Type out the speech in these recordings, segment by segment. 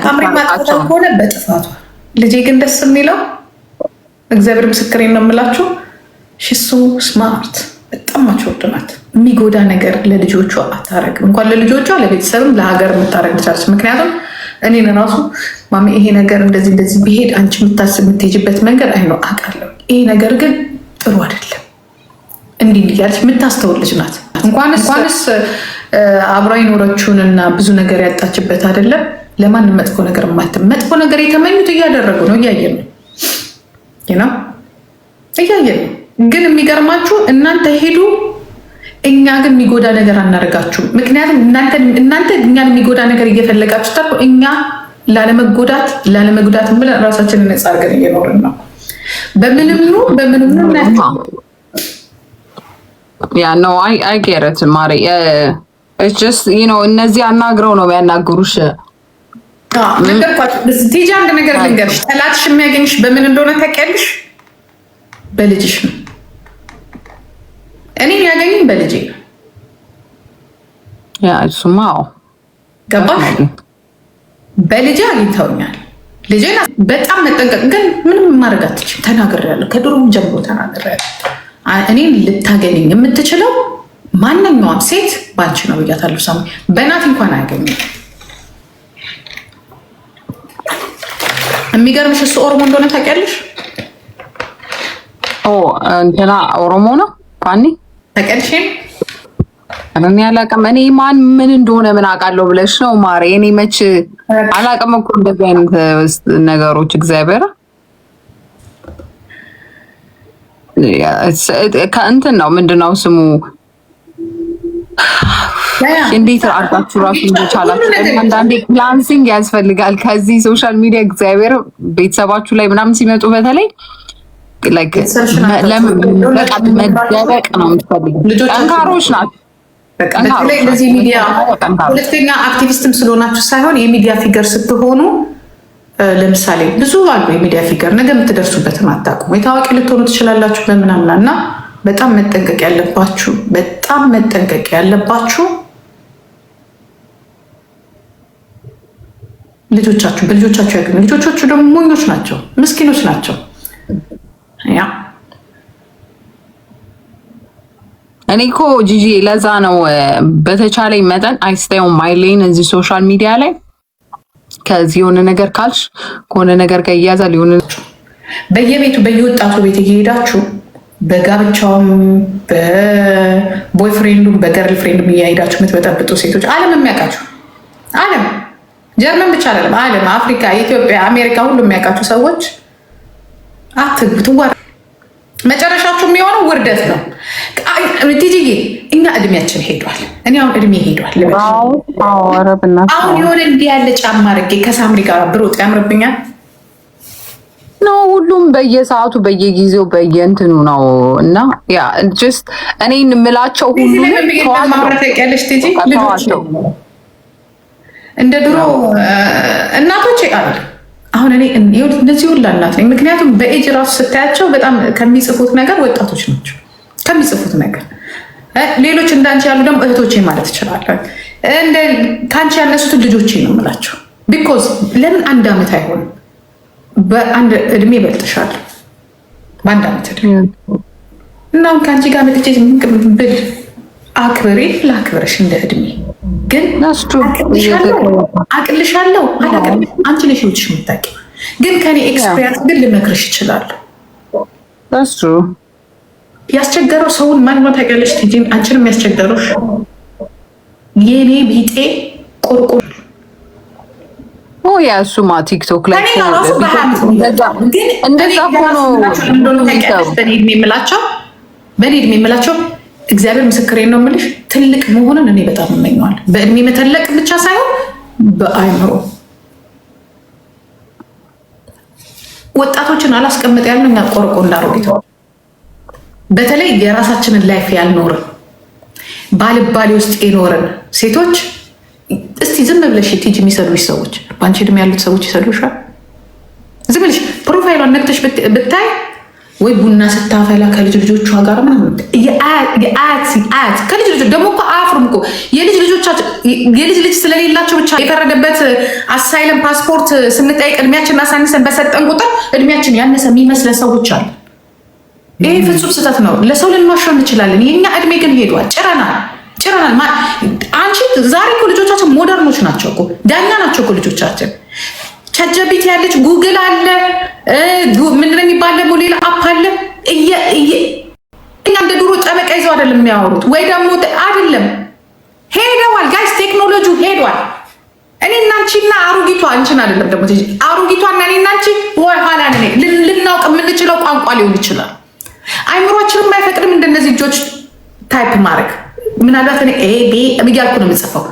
ሳምሪ ማጥፋት ከሆነ በጥፋቷ ልጄ ግን ደስ የሚለው እግዚአብሔር ምስክሬን ነው የምላችሁ ሽሱ ስማርት በጣም ማቾርድ ናት። የሚጎዳ ነገር ለልጆቿ አታረግም። እንኳን ለልጆቿ ለቤተሰብም ለሀገር የምታረግ ትችላለች። ምክንያቱም እኔን ራሱ ማሚ ይሄ ነገር እንደዚህ እንደዚህ ቢሄድ አንቺ የምትሄጅበት መንገድ አይ ነው አውቃለሁ፣ ይሄ ነገር ግን ጥሩ አይደለም እንዲህ እያለች የምታስተውል ልጅ ናት። እንኳንስ አብራ የኖረችውንና ብዙ ነገር ያጣችበት አይደለም ለማንም መጥፎ ነገር መጥፎ ነገር የተመኙት እያደረጉ ነው፣ እያየን ነው እያየን ነው። ግን የሚገርማችሁ እናንተ ሄዱ፣ እኛ ግን የሚጎዳ ነገር አናደርጋችሁም። ምክንያቱም እናንተ እኛን የሚጎዳ ነገር እየፈለጋችሁ ታ እኛ ላለመጉዳት ብለን ራሳችንን ነፃ አድርገን እየኖርን ነው። በምንም ያ ነው አይ ጌረት ማሪ እነዚህ አናግረው ነው የሚያናግሩሽ። ቲጂ አንድ ነገር ልንገርሽ፣ ጠላትሽ የሚያገኝሽ በምን እንደሆነ ታውቂያለሽ? በልጅሽ ነው። እኔ ያገኘኝ በልጄ ነው። ያ እሱማ ገባሽ? በልጄ አግኝተውኛል። ልጄን በጣም መጠንቀቅ ግን ምንም ማድረግ አትችይም። ተናግሬያለሁ፣ ከድሮም ጀምሮ ተናግሬያለሁ። እኔን ልታገኘኝ የምትችለው ማንኛውም ሴት ባንቺ ነው ብያታለሁ። ሳሚ በእናት እንኳን አያገኘኝ። የሚገርምሽ እሱ ኦሮሞ እንደሆነ ታውቂያለሽ? እንትና ኦሮሞ ነው ፋኒ ታውቂያለሽ? እኔ አላውቅም። እኔ ማን ምን እንደሆነ ምን አውቃለሁ ብለሽ ነው ማሬ? እኔ መች አላውቅም እኮ እንደዚህ አይነት ነገሮች። እግዚአብሔር ከእንትን ነው ምንድነው ስሙ? እንዴት አድርጋችሁ ራሱ እንደቻላችሁ። አንዳንዴ ክላንሲንግ ያስፈልጋል ከዚህ ሶሻል ሚዲያ። እግዚአብሔር ቤተሰባችሁ ላይ ምናምን ሲመጡ በተለይ መደበቅ ነው የምትፈልጉ። ጠንካሮች ናቸው። በተለይ ለዚህ ሚዲያ ሁለተኛ አክቲቪስትም ስለሆናችሁ ሳይሆን የሚዲያ ፊገር ስትሆኑ፣ ለምሳሌ ብዙ አሉ የሚዲያ ፊገር፣ ነገ የምትደርሱበትን አታውቁም። የታዋቂ ልትሆኑ ትችላላችሁ በምናምና እና በጣም መጠንቀቅ ያለባችሁ በልጆቻችሁ ያገኙ። ልጆቻችሁ ደግሞ ሞኞች ናቸው፣ ምስኪኖች ናቸው። ያ እኔ እኮ ጂጂ ለዛ ነው በተቻለኝ መጠን አይስታየው ማይሌን እዚህ ሶሻል ሚዲያ ላይ ከዚህ የሆነ ነገር ካልሽ ከሆነ ነገር ጋር እያዛል የሆነ በየቤቱ በየወጣቱ ቤት እየሄዳችሁ በጋብቻውም በቦይፍሬንዱም በገርል ፍሬንዱም እያሄዳችሁ የምትበጠብጡ ሴቶች ዓለም የሚያውቃችሁ ዓለም ጀርመን ብቻ አይደለም ዓለም አፍሪካ፣ ኢትዮጵያ፣ አሜሪካ ሁሉ የሚያውቃችሁ ሰዎች አትግቡ። መጨረሻችሁ የሚሆነው ውርደት ነው። ቲጂዬ እኛ እድሜያችን ሄዷል። እኔ አሁን እድሜ ሄዷል። አሁን የሆነ እንዲህ ያለ ጫማ አድርጌ ከሳምሪ ጋር ብሮጥ ያምርብኛል? ነው ሁሉም በየሰዓቱ በየጊዜው በየእንትኑ ነው። እና ያ ጀስት እኔን የምላቸው ሁሉ ያለሽ ቲጂ እንደ ድሮ እናቶች አሉ። አሁን እኔ እነዚህ ሁላ እናት ነኝ። ምክንያቱም በኤጅ ራሱ ስታያቸው በጣም ከሚጽፉት ነገር ወጣቶች ናቸው ከሚጽፉት ነገር። ሌሎች እንዳንቺ ያሉ ደግሞ እህቶቼ ማለት ይችላለን። ከአንቺ ያነሱትን ልጆቼ ነው የምላቸው። ቢኮዝ ለምን አንድ ዓመት አይሆንም? በአንድ እድሜ ይበልጥሻለሁ፣ በአንድ ዓመት እድሜ። እናሁን ከአንቺ ጋር መጥቼ ብል አክብሬ ላክብረሽ እንደ እድሜ ግን አቅልሻለሁ። አንቺ ነሽ ህይወትሽ የምታውቂው። ግን ከኔ ኤክስፔሪንስ ግን ልመክርሽ እችላለሁ። ያስቸገረው ሰውን ማን ነው ታውቂያለሽ? ቲጂን አንቺንም ያስቸገረሽ የኔ ቢጤ ቆርቆር ያሱማ ቲክቶክ ላይ እንደዛ ሆኖ በእኔ እድሜ የምላቸው እግዚአብሔር ምስክሬን ነው የምልሽ፣ ትልቅ መሆንን እኔ በጣም እመኘዋለሁ። በእድሜ መተለቅ ብቻ ሳይሆን በአይምሮ ወጣቶችን አላስቀምጥ ያልነው እኛ ቆርቆ እንዳሮጊት በተለይ የራሳችንን ላይፍ ያልኖርን ባልባሌ ውስጥ የኖርን ሴቶች እስቲ ዝም ብለሽ ቲጂ የሚሰዱሽ ሰዎች በአንቺ እድሜ ያሉት ሰዎች ይሰዱሻል። ዝም ብለሽ ፕሮፋይሏን ነግተሽ ብታይ ወይ ቡና ስታፈላ ከልጅ ልጆቿ ጋር ምናምን የአያት ከልጅ ልጆች ደግሞ እኮ አያፍሩም እኮ የልጅ ልጅ ስለሌላቸው ብቻ የፈረደበት አሳይለም ፓስፖርት ስንጠይቅ እድሜያችንን አሳንሰን በሰጠን ቁጥር እድሜያችን ያነሰ የሚመስለን ሰዎች አለ። ይሄ ፍጹም ስህተት ነው። ለሰው ልንዋሻው እንችላለን። የኛ እድሜ ግን ሄዷል። ጭረናል። አንቺ ዛሬ እኮ ልጆቻችን ሞደርኖች ናቸው እኮ ዳኛ ናቸው እኮ ልጆቻችን። ቻትጂፒቲ ያለች ጉግል አለ ምንድን የሚባል ደግሞ ሌላ አፕ አለ። እኛ እንደ ድሮ ጠበቃ ይዘው አይደለም የሚያወሩት ወይ ደግሞ አይደለም። ሄደዋል ጋይስ፣ ቴክኖሎጂ ሄዷል። እኔ እናንቺና አሮጊቷ አንቺን አይደለም ደግሞ አሮጊቷና እኔ እናንቺ ወይ ኋላ ልናውቅ የምንችለው ቋንቋ ሊሆን ይችላል። አይምሮችንም አይፈቅድም እንደነዚህ ልጆች ታይፕ ማድረግ። ምናልባት እኔ ኤ ቢ እያልኩ ነው የምጽፈው።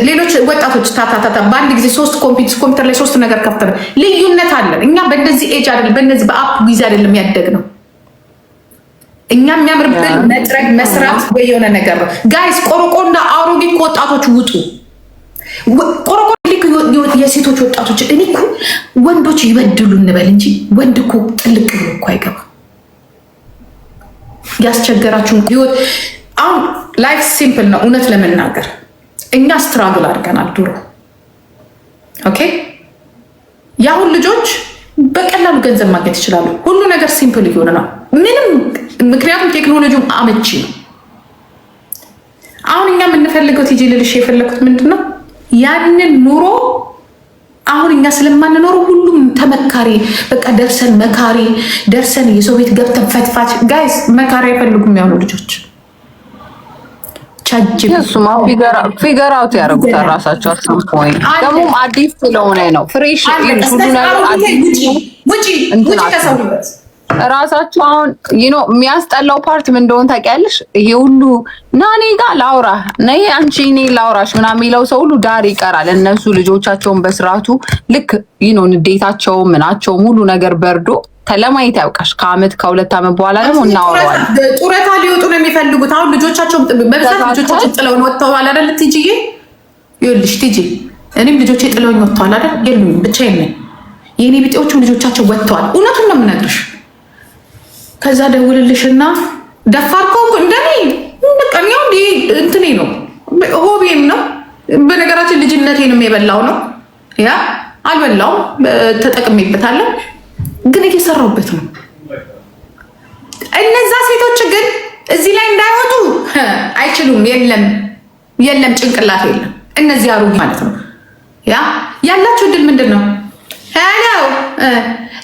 ሌሎች ወጣቶች ታታታታ በአንድ ጊዜ 3 ኮምፒውተር ላይ 3 ነገር ከፍተን ልዩነት አለን። እኛ በእንደዚህ ኤጅ አይደለም በእንደዚህ በአፕ ጊዜ አይደለም ያደግነው። እኛ የሚያምርብን መጥረግ መስራት ወይ የሆነ ነገር ነው ጋይስ። ቆርቆና አሮጊት ወጣቶች ውጡ። ቆርቆ የሴቶች ወጣቶች እኔ እኮ ወንዶች ይበድሉ እንበል እንጂ ወንድ እኮ ጥልቅ ብሎ እኮ አይገባም። ያስቸገራችሁን ህይወት አሁን ላይፍ ሲምፕል ነው። እውነት ለመናገር እኛ ስትራግል አድርገናል ድሮ። ኦኬ የአሁን ልጆች በቀላሉ ገንዘብ ማግኘት ይችላሉ። ሁሉ ነገር ሲምፕል እየሆነ ነው ምንም፣ ምክንያቱም ቴክኖሎጂው አመቺ ነው። አሁን እኛ የምንፈልገው ቲጂ ልልሽ የፈለኩት ምንድን ነው ያንን ኑሮ አሁን እኛ ስለማንኖረው ሁሉም ተመካሪ በቃ ደርሰን መካሪ ደርሰን የሰው ቤት ገብተን ፈትፋች ጋይስ መካሪ አይፈልጉም ያሉ ልጆች። እሱማ ፊገር አውት ያደረጉታል ራሳቸው። አስምፖይ ደግሞ አዲስ ስለሆነ ነው ፍሬሽ ሁሉ ነገር ራሳቸው። አሁን የሚያስጠላው ፓርት ምን እንደሆነ ታውቂያለሽ? ይሄ ሁሉ ና እኔ ጋር ላውራ ነይ አንቺ እኔ ላውራሽ ምናምን የሚለው ሰው ሁሉ ዳር ይቀራል። እነሱ ልጆቻቸውን በስርዓቱ ልክ ንዴታቸው ምናቸው ሙሉ ነገር በርዶ ለማየት ያውቃሽ። ከአመት ከ2 ዓመት በኋላ ደግሞ እናወራዋለን። ጡረታ ሊወጡ ነው የሚፈልጉት አሁን ልጆቻቸው በብዛት ልጆቻቸው ጥለውን ወጥተዋል አይደል? ቲጂዬ ይኸውልሽ ቲጂ እኔም ልጆቼ ጥለውኝ ወጥተዋል አይደል? የሉኝም ብቻዬን ነኝ። የኔ ቢጤዎቹም ልጆቻቸው ወጥተዋል። እውነቱን ነው የምነግርሽ። ከዛ ደውልልሽና ደፋር ከሆንኩ እንደኔ በቃኛው እንትኔ ነው ሆቤም ነው። በነገራችን ልጅነቴንም የበላው ነው። ያ አልበላውም ተጠቅሜበታለሁ፣ ግን እየሰራሁበት ነው። እነዛ ሴቶች ግን እዚህ ላይ እንዳይወጡ አይችሉም። የለም ጭንቅላት የለም። እነዚህ አሮጊ ማለት ነው። ያ ያላችሁ ድል ምንድን ነው? ሄሎ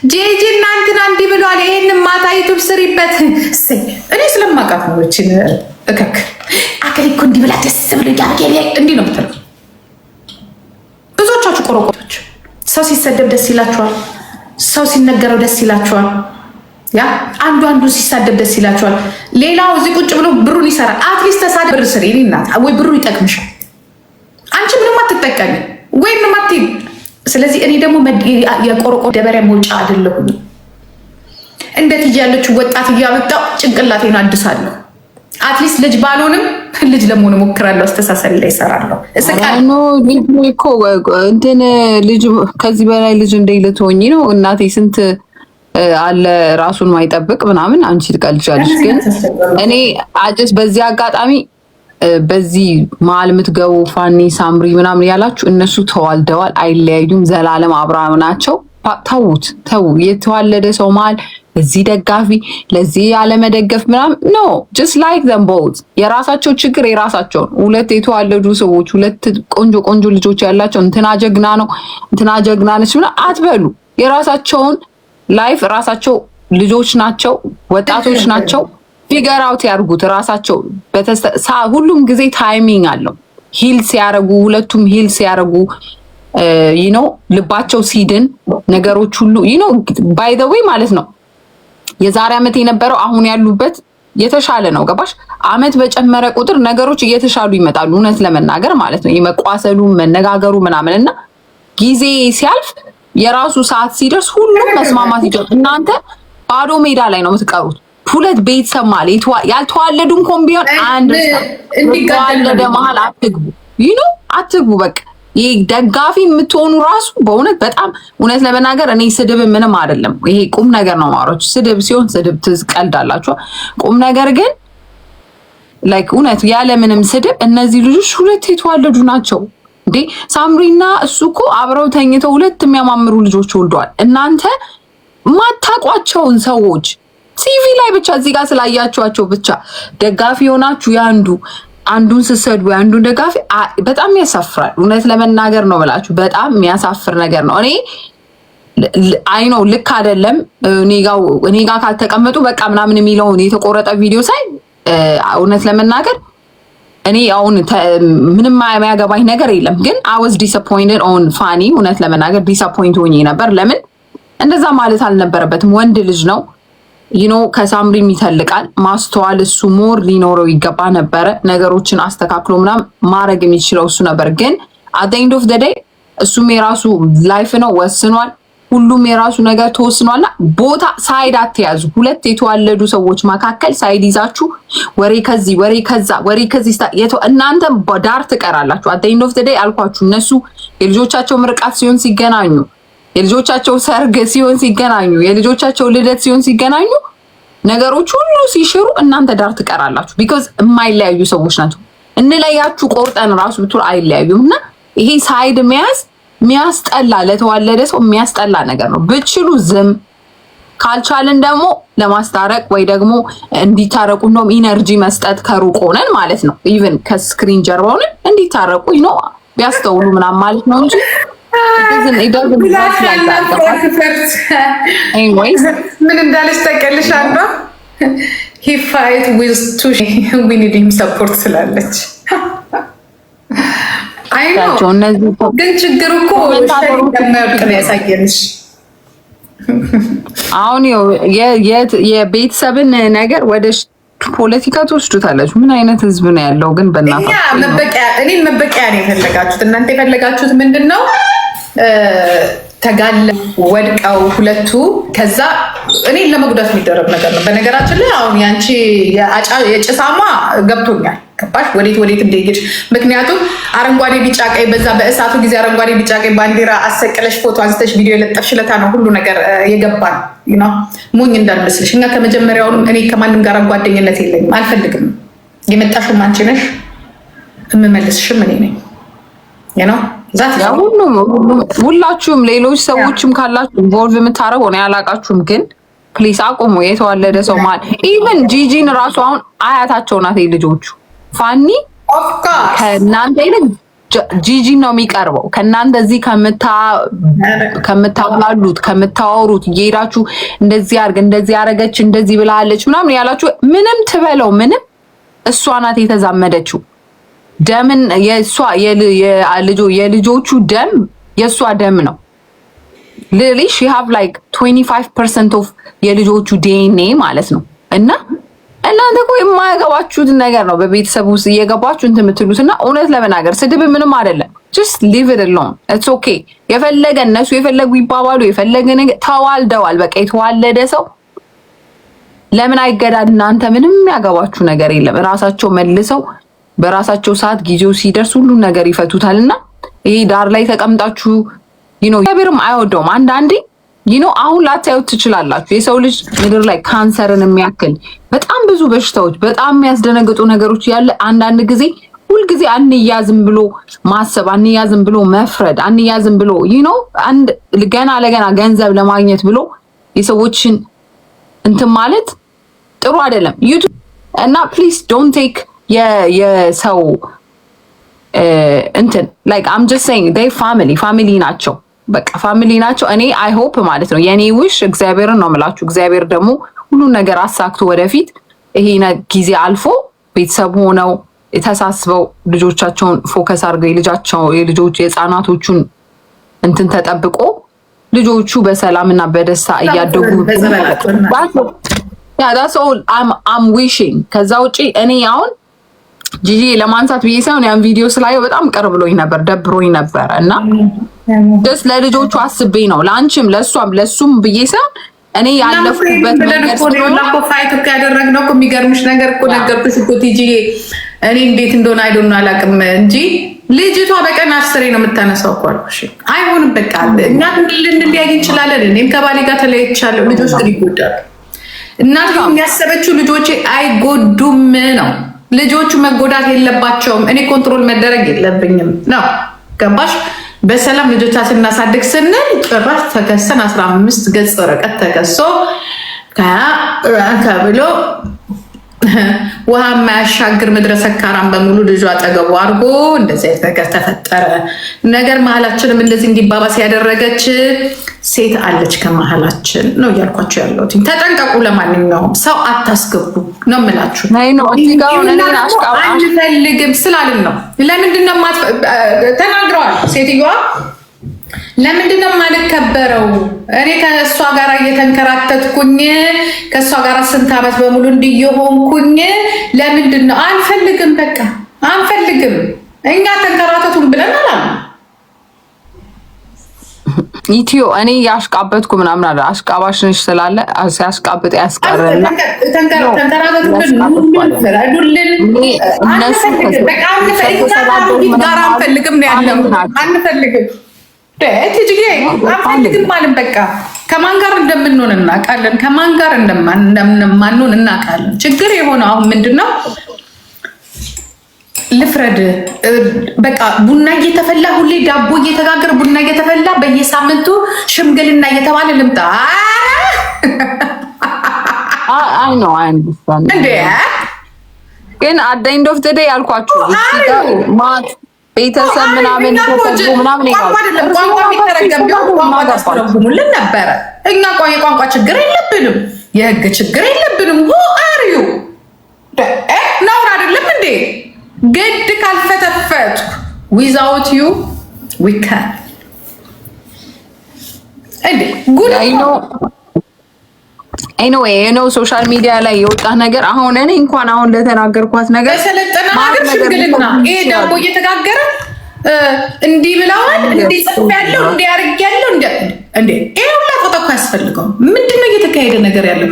ጄጂ እናንትና እንዲህ ብሏል፣ ይሄንን ማታ ዩቱብ ስሪበት። እኔ ስለማውቃት ነው እችን እከክ አከሌ እኮ እንዲህ ብላ ደስ ብሎ እንዲህ ነው የምትለው። ብዙዎቻችሁ ቆረቆቶች ሰው ሲሰደብ ደስ ይላችኋል፣ ሰው ሲነገረው ደስ ይላችኋል። ያ አንዱ ሲሳደብ ደስ ይላችኋል። ሌላው እዚህ ቁጭ ብሎ ብሩን ይሰራል። አትሊስት ተሳደብ ብር ስሪ እናት ወይ ብሩ ይጠቅምሻል። አንቺ ምንም አትጠቀሚ ወይም ማት። ስለዚህ እኔ ደግሞ የቆርቆ ደበሪያ መውጫ አይደለሁም። እንዴት ያለችው ወጣት እያመጣው ጭንቅላቴን አድሳለሁ። አትሊስት ልጅ ባልሆንም ልጅ ለመሆን እሞክራለሁ። አስተሳሰብ ላይ እሰራለሁ። እስካኖ ልጅ እኮ እንትን ልጅ ከዚህ በላይ ልጅ ልትሆኚ ነው እናቴ። ስንት አለ ራሱን ማይጠብቅ ምናምን። አንቺ ትቀልጃለሽ። ግን እኔ አጀስ በዚህ አጋጣሚ በዚህ መሀል የምትገቡ ፋኒ ሳምሪ ምናምን ያላችሁ እነሱ ተዋልደዋል፣ አይለያዩም፣ ዘላለም አብርሃም ናቸው። ተው የተዋለደ ሰው መሀል እዚህ ደጋፊ ለዚህ ያለመደገፍ ምናምን ኖ ጀስት ላይክ ዘም ቦዝ። የራሳቸው ችግር የራሳቸውን። ሁለት የተዋለዱ ሰዎች ሁለት ቆንጆ ልጆች ያላቸው እንትና ጀግና ነው እንትና ጀግና ነች ምናምን አትበሉ። የራሳቸውን ላይፍ ራሳቸው ልጆች ናቸው፣ ወጣቶች ናቸው። ፊገር አውት ያርጉት ራሳቸው። ሁሉም ጊዜ ታይሚንግ አለው። ሂል ሲያረጉ ሁለቱም ሂል ሲያረጉ ልባቸው ሲድን ነገሮች ሁሉ ባይ ዘ ዌይ ማለት ነው። የዛሬ ዓመት የነበረው አሁን ያሉበት የተሻለ ነው። ገባሽ? ዓመት በጨመረ ቁጥር ነገሮች እየተሻሉ ይመጣሉ። እውነት ለመናገር ማለት ነው። የመቋሰሉ መነጋገሩ ምናምን እና ጊዜ ሲያልፍ የራሱ ሰዓት ሲደርስ ሁሉም መስማማት ይጀምራል። እናንተ ባዶ ሜዳ ላይ ነው የምትቀሩት። ሁለት ቤተሰብ ማለት ያልተዋለዱ እንኳን ቢሆን አንድ ተዋለደ መሀል አትግቡ። አትግቡ። በቃ ይሄ ደጋፊ የምትሆኑ ራሱ በእውነት በጣም እውነት ለመናገር እኔ ስድብ ምንም አይደለም። ይሄ ቁም ነገር ነው ማውራችሁ። ስድብ ሲሆን ስድብ ትቀልዳላችሁ። ቁም ነገር ግን ላይክ እውነት ያለ ምንም ስድብ እነዚህ ልጆች ሁለት የተዋለዱ ናቸው እንዴ። ሳምሪና እሱ እኮ አብረው ተኝተው ሁለት የሚያማምሩ ልጆች ወልደዋል። እናንተ ማታቋቸውን ሰዎች ሲቪ ላይ ብቻ እዚህ ጋር ስላያችኋቸው ብቻ ደጋፊ ሆናችሁ አንዱን ስትሰድቡ የአንዱን ደጋፊ በጣም ያሳፍራል። እውነት ለመናገር ነው ብላችሁ በጣም የሚያሳፍር ነገር ነው። እኔ አይ ነው ልክ አይደለም። እኔ ጋር ካልተቀመጡ በቃ ምናምን የሚለውን የተቆረጠ ቪዲዮ ሳይ እውነት ለመናገር እኔ አሁን ምንም የሚያገባኝ ነገር የለም። ግን I was disappointed on ፋኒ። እውነት ለመናገር ዲስአፖይንት ሆኜ ነበር። ለምን እንደዛ ማለት አልነበረበትም። ወንድ ልጅ ነው ከሳምሪም ይተልቃል። ማስተዋል እሱ ሞር ሊኖረው ይገባ ነበረ። ነገሮችን አስተካክሎ ምናምን ማድረግ የሚችለው እሱ ነበር። ግን at the end of the day እሱም የራሱ ላይፍ ነው ወስኗል። ሁሉም የራሱ ነገር ተወስኗልና ቦታ ሳይድ አትያዙ። ሁለት የተዋለዱ ሰዎች መካከል ሳይድ ይዛችሁ ወሬ ከዚህ ወሬ ከዛ ወሬ ከዚህ እናንተ ዳር ትቀራላችሁ። at the end of the day አልኳችሁ። እነሱ የልጆቻቸው ምርቃት ሲሆን ሲገናኙ፣ የልጆቻቸው ሰርግ ሲሆን ሲገናኙ፣ የልጆቻቸው ልደት ሲሆን ሲገናኙ ነገሮች ሁሉ ሲሽሩ እናንተ ዳር ትቀራላችሁ። ቢኮዝ የማይለያዩ ሰዎች ናቸው። እንለያችሁ ቆርጠን ራሱ ብትሉ አይለያዩም። እና ይሄ ሳይድ መያዝ የሚያስጠላ ለተዋለደ ሰው የሚያስጠላ ነገር ነው። ብችሉ ዝም ካልቻልን ደግሞ ለማስታረቅ ወይ ደግሞ እንዲታረቁ እንደውም ኢነርጂ መስጠት ከሩቅ ሆነን ማለት ነው። ኢቭን ከስክሪን ጀርባ ሆነን እንዲታረቁ ነው ቢያስተውሉ ምናምን ማለት ነው እንጂ ምን እንዳለች ታውቂያለሽ? he fight with two we need him support ስላለች ግን ችግሩ እኮ እንደማያውቅ ነው ያሳየንሽ። አሁን የቤተሰብን ነገር ወደ ፖለቲካ ትወስዱታላችሁ። ምን አይነት ህዝብ ነው ያለው ግን? በእናታችሁ እኔን መበቂያ ነው የፈለጋችሁት። እናንተ የፈለጋችሁት ምንድን ነው? ተጋለ ወድቀው ሁለቱ ከዛ እኔን ለመጉዳት የሚደረግ ነገር ነው። በነገራችን ላይ አሁን ያንቺ የጭሳማ ገብቶኛል። ገባሽ? ወዴት እንደሄድሽ። ምክንያቱም አረንጓዴ ቢጫ ቀይ በዛ በእሳቱ ጊዜ አረንጓዴ ቢጫ ቀይ ባንዲራ አሰቅለሽ ፎቶ አንስተሽ ቪዲዮ የለጠፍሽለታ ነው ሁሉ ነገር የገባን ነው። ሞኝ እንዳልመስልሽ። እኛ ከመጀመሪያውንም እኔ ከማንም ጋር ጓደኝነት የለኝም፣ አልፈልግም። የመጣሽም አንቺ ነሽ፣ የምመልስሽም እኔ ነኝ ነው። ሁላችሁም ሌሎች ሰዎችም ካላችሁ ኢንቮልቭ የምታረጉ ነው ያላቃችሁም፣ ግን ፕሊስ አቁሙ። የተዋለደ ሰው ማለት ኢቭን ጂጂን ራሱ አሁን አያታቸው ናት ልጆቹ። ፋኒ ከእናንተ ይልቅ ጂጂን ነው የሚቀርበው። ከእናንተ እዚህ ከምታብላሉት ከምታወሩት እየሄዳችሁ እንደዚህ አርግ እንደዚህ ያረገች እንደዚህ ብላለች ምናምን ያላችሁ ምንም ትበለው ምንም፣ እሷ ናት የተዛመደችው። ደምን የልጆቹ ደም የእሷ ደም ነው። ሊሊ ሺ ሃቭ ላይክ 25% ኦፍ የልጆቹ ዲኤንኤ ማለት ነው። እና እናንተ እኮ የማያገባችሁት ነገር ነው በቤተሰብ ውስጥ እየገባችሁ እንትን የምትሉት። እና እውነት ለመናገር ስድብ ምንም አይደለም። ጀስት ሊቭ ኢት አሎን ኢትስ ኦኬ። የፈለገ እነሱ የፈለጉ ይባባሉ፣ የፈለገ ነገር ተዋልደዋል። በቃ የተዋለደ ሰው ለምን አይገዳድ? እናንተ ምንም ያገባችሁ ነገር የለም። ራሳቸው መልሰው በራሳቸው ሰዓት ጊዜው ሲደርስ ሁሉን ነገር ይፈቱታልና ይሄ ዳር ላይ ተቀምጣችሁ እግዚአብሔርም አይወደውም። አንዳንዴ አሁን ላታዩት ትችላላችሁ። የሰው ልጅ ምድር ላይ ካንሰርን የሚያክል በጣም ብዙ በሽታዎች፣ በጣም የሚያስደነግጡ ነገሮች ያለ አንዳንድ ጊዜ ሁልጊዜ አንያዝም ብሎ ማሰብ፣ አንያዝም ብሎ መፍረድ፣ አንያዝም ብሎ አንድ ገና ለገና ገንዘብ ለማግኘት ብሎ የሰዎችን እንትን ማለት ጥሩ አይደለም። ዩቲዩብ እና ፕሊዝ ዶንት ቴክ የሰው እንትን ላይክ አም ጀስት ሴይንግ ዴይ ፋሚሊ ናቸው። በቃ ፋሚሊ ናቸው። እኔ አይ ሆፕ ማለት ነው የኔ ውሽ እግዚአብሔርን ነው የምላችሁ። እግዚአብሔር ደግሞ ሁሉን ነገር አሳክቶ ወደፊት ይሄ ጊዜ አልፎ ቤተሰብ ሆነው ተሳስበው ልጆቻቸውን ፎከስ አድርገው የህፃናቶቹን እንትን ተጠብቆ ልጆቹ በሰላምና በደስታ እያደጉ that's all I'm wishing። ከዛ ውጪ እኔ አሁን ጂጂ ለማንሳት ብዬ ሳይሆን ያን ቪዲዮ ስላየው በጣም ቅርብ ብሎኝ ነበር፣ ደብሮኝ ነበር እና just ለልጆቹ አስቤ ነው ለአንቺም ለሱም ብዬ ሳይሆን እኔ ያለፍኩበት ነገር ስለሆነ ፋይት እኮ ያደረግነው እኮ የሚገርምሽ ነገር እኮ ነገርኩሽ እኮ ቲጂ እኔ እንዴት እንደሆነ አይዶን አላውቅም እንጂ ልጅቷ በቀን 10 ነው የምታነሳው እኮ አልኩሽ። አይሆንም በቃ እኛ ልንለያይ እንችላለን። እኔም ከባሌ ጋር ተለያይቻለሁ። ልጆች ግን ይጎዳሉ። እናት የሚያሰበችው ልጆቼ አይጎዱም ነው። ልጆቹ መጎዳት የለባቸውም። እኔ ኮንትሮል መደረግ የለብኝም ነው። ገባሽ? በሰላም ልጆቻችን እናሳድግ ስንል ጭራሽ ተከሰን 15 ገጽ ወረቀት ተከሶ ከብሎ ውሃ የማያሻግር ምድረ ሰካራም በሙሉ ልጇ አጠገቡ አድርጎ እንደዚህ አይነት ነገር ተፈጠረ። ነገር መሀላችንም እንደዚህ እንዲባባስ ያደረገች ሴት አለች ከመሀላችን ነው እያልኳቸው ያለሁት። ተጠንቀቁ። ለማንኛውም ሰው አታስገቡ ነው የምላችሁ። አንፈልግም ስላልን ነው። ለምንድነው ተናግረዋል ሴትዮዋ። ለምንድነው የማልከበረው? እኔ ከእሷ ጋር እየተንከራተትኩኝ ከእሷ ጋር ስንት ዓመት በሙሉ እንዲየሆንኩኝ ለምንድነው? አንፈልግም፣ በቃ አንፈልግም። እኛ ተንከራተቱን ብለን አላለ ኢትዮ እኔ ያሽቃበጥኩ ምናምን አለ አሽቃባሽ ነሽ ስላለ ሲያሽቃብጥ ያስቀርና ተንከራተቱልን፣ ፍረዱልን። አንፈልግም ነው ያለው። አንፈልግም አንፈልግም ማለት በቃ ከማን ጋር እንደምንሆን እናውቃለን፣ ከማን ጋር እንደማንሆን እናውቃለን። ችግር የሆነው አሁን ምንድነው? ልፍረድ በቃ ቡና እየተፈላ ሁሌ ዳቦ እየተጋገረ ቡና እየተፈላ በየሳምንቱ ሽምግልና እየተባለ ልምጣ አይ ነው እንዴ? ግን አት ዘ ኤንድ ኦፍ ዘ ዴይ አልኳችሁ ማት ቤተሰብ ምናምን ተሰብስቦ ምናምን ቋንቋ የሚተረገም ቋንቋ ታስተረጉሙልን ነበረ። እኛ የቋንቋ ችግር የለብንም፣ የህግ ችግር የለብንም። ሁ አርዩ ነውር አይደለም እንዴ? ግድ ካልፈተፈትኩ ዊዛውት ዩ ዊካን እንዴ ጉድ ኤኒዌይ ነው ሶሻል ሚዲያ ላይ የወጣ ነገር። አሁን እኔ እንኳን አሁን ለተናገርኳት ነገር በሰለጠነ ሀገር ሽምግልና ይሄ ዳቦ እየተጋገረ እንዲህ ብለዋል፣ እንዲህ ጽፍ ያለው እንዲህ አርግ ያለው እንዴ ይሄ ሁላ ፎቶ እኮ ያስፈልገው። ምንድነው እየተካሄደ ነገር ያለው?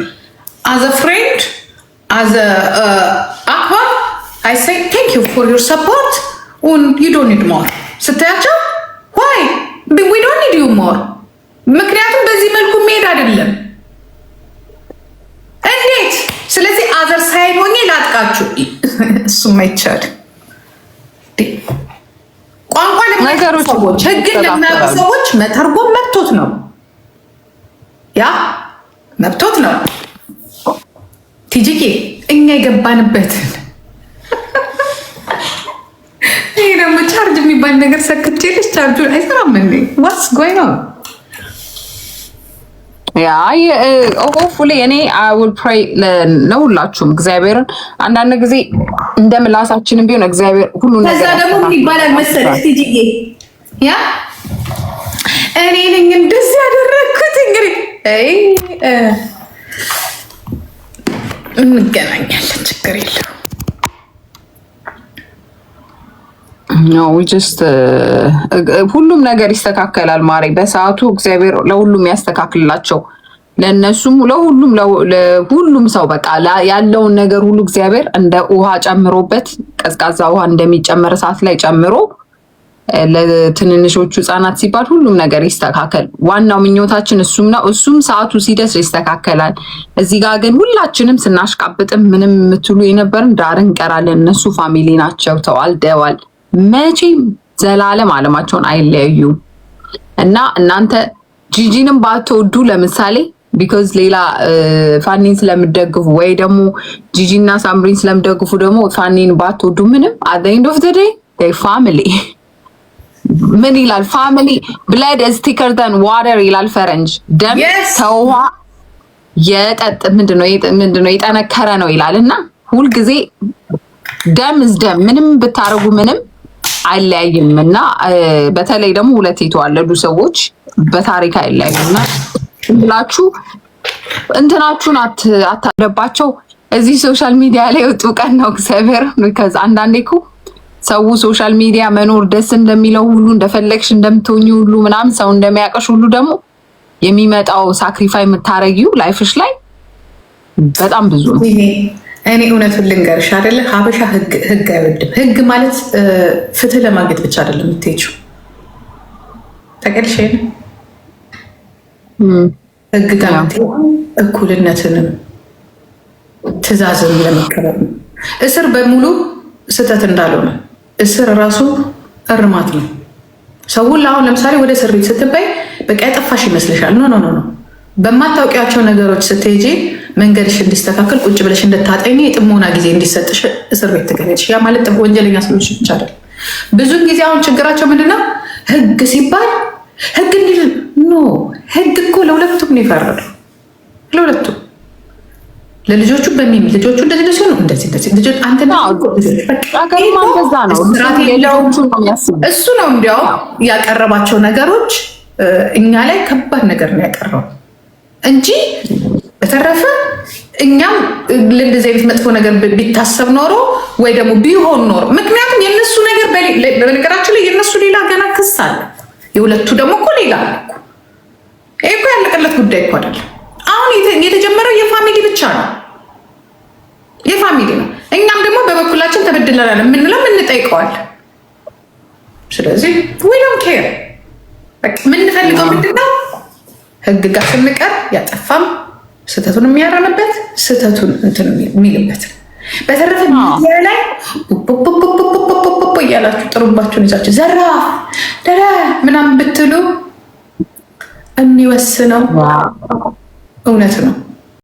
አዘ ፍሬንድ አዘ አክባር አይ ሴይ ቴንክ ዩ ፎር ዩር ሰፖርት ዩ ዶንት ኒድ ሞር ስትያቸው ዋይ ዊ ዶንት ኒድ ዩ ሞር። ምክንያቱም በዚህ መልኩ መሄድ አይደለም። እንዴት? ስለዚህ አዘር ሳይድ ሆኜ ላጥቃችሁ፣ እሱም አይቻልም። ቋንቋ ለሚያውቁ ሰዎች፣ ህግን ለሚያውቁ ሰዎች መተርጎም መብቶት ነው። ያ መብቶት ነው። ቲጂኬ እኛ የገባንበትን ይሄ ደግሞ ቻርጅ የሚባል ነገር ሰክቼልሽ ቻርጁን አይሰራም እንዴ? ዋትስ ጎይንግ ኦን? ያ ሆፕፉሊ እኔ አይ ዊል ፕሬይ ለሁላችሁም እግዚአብሔርን አንዳንድ ጊዜ እንደ ምላሳችንም ቢሆን እግዚአብሔር ሁሉ ነገር ከዛ ደግሞ ምን ይባላል መሰለሽ ቲጂዬ፣ ያ እኔ ነኝ እንደዚህ ያደረግኩት። እንግዲህ እንገናኛለን፣ ችግር የለም። ነው ጀስት ሁሉም ነገር ይስተካከላል። ማሬ በሰዓቱ እግዚአብሔር ለሁሉም ያስተካክልላቸው፣ ለነሱም ለሁሉም ሰው በቃ ያለውን ነገር ሁሉ እግዚአብሔር እንደ ውሃ ጨምሮበት ቀዝቃዛ ውሃ እንደሚጨመር እሳት ላይ ጨምሮ ለትንንሾቹ ህጻናት ሲባል ሁሉም ነገር ይስተካከል። ዋናው ምኞታችን እሱም ነው። እሱም ሰዓቱ ሲደርስ ይስተካከላል። እዚህ ጋር ግን ሁላችንም ስናሽቃብጥም ምንም የምትሉ የነበርን ዳር እንቀራለን። እነሱ ፋሚሊ ናቸው፣ ተዋልደዋል። መቼም ዘላለም አለማቸውን አይለያዩም። እና እናንተ ጂጂንም ባትወዱ ለምሳሌ ቢኮዝ ሌላ ፋኒን ስለምደግፉ ወይ ደግሞ ጂጂና ሳምሪን ስለምደግፉ ደግሞ ፋኒን ባትወዱ ምንም at the end of the day they family ምን ይላል ፋሚሊ blood is thicker than water ይላል ፈረንጅ። ደም ከውሃ ምንድነው የጠነከረ ነው ይላል። እና ሁልጊዜ ደም ደም ምንም ብታረጉ ምንም አይለያይም። እና በተለይ ደግሞ ሁለት የተዋለዱ ሰዎች በታሪክ አይለያዩምና ብላችሁ እንትናችሁን አታለባቸው። እዚህ ሶሻል ሚዲያ ላይ ወጡ ቀን ነው እግዚአብሔር። ከዛ አንዳንዴ እኮ ሰው ሶሻል ሚዲያ መኖር ደስ እንደሚለው ሁሉ እንደፈለግሽ እንደምትሆኚ ሁሉ ምናምን ሰው እንደሚያቀሽ ሁሉ ደግሞ የሚመጣው ሳክሪፋይ የምታረጊው ላይፍሽ ላይ በጣም ብዙ ነው። እኔ እውነቱን ልንገርሽ አይደለ ሀበሻ ህግ አይወድም። ህግ ማለት ፍትህ ለማግኘት ብቻ አይደለም የምትሄጂው ተቀልሽ ህግ ጋር እኩልነትንም ትእዛዝን ለመቀበል ነው። እስር በሙሉ ስህተት እንዳልሆነ እስር ራሱ እርማት ነው። ሰውን አሁን ለምሳሌ ወደ እስር ቤት ስትባይ በቃ ያጠፋሽ ይመስልሻል። ኖ ኖ ኖ። በማታውቂያቸው ነገሮች ስትሄጂ መንገድሽ እንዲስተካከል ቁጭ ብለሽ እንድታጠኝ የጥሞና ጊዜ እንዲሰጥሽ እስር ቤት ትገለች። ያ ማለት ወንጀለኛ ሰዎች ብቻ አይደል። ብዙን ጊዜ አሁን ችግራቸው ምንድነው? ህግ ሲባል ህግ እንዲል ኖ ህግ እኮ ለሁለቱም ነው የፈረደው። ለሁለቱም ለልጆቹ በሚል ልጆቹ እንደዚህ ሲሆኑ እንደዚህ ልጆች አንተ እሱ ነው እንዲያው ያቀረባቸው ነገሮች እኛ ላይ ከባድ ነገር ነው ያቀረበው እንጂ በተረፈ እኛም ለእንደዚህ አይነት መጥፎ ነገር ቢታሰብ ኖሮ ወይ ደግሞ ቢሆን ኖሮ ምክንያቱም የነሱ ነገር በነገራችን ላይ የነሱ ሌላ ገና ክስ አለ፣ የሁለቱ ደግሞ እኮ ሌላ አለ እኮ። ይሄ እኮ ያለቀለት ጉዳይ እኮ አይደለም። አሁን የተጀመረው የፋሚሊ ብቻ ነው፣ የፋሚሊ ነው። እኛም ደግሞ በበኩላችን ተበድለናል የምንለው የምንጠይቀዋል። ስለዚህ ዊ ዶንት ኬር የምንፈልገው ምንድነው? ህግ ጋር ስንቀር ያጠፋም ስህተቱን የሚያረምበት ስህተቱን እንትን የሚልበት። በተረፈ ሚዲያ ላይ እያላችሁ ጥሩባችሁን ይዛችሁ ዘራፍ ደረ ምናምን ብትሉ የሚወስነው እውነት ነው።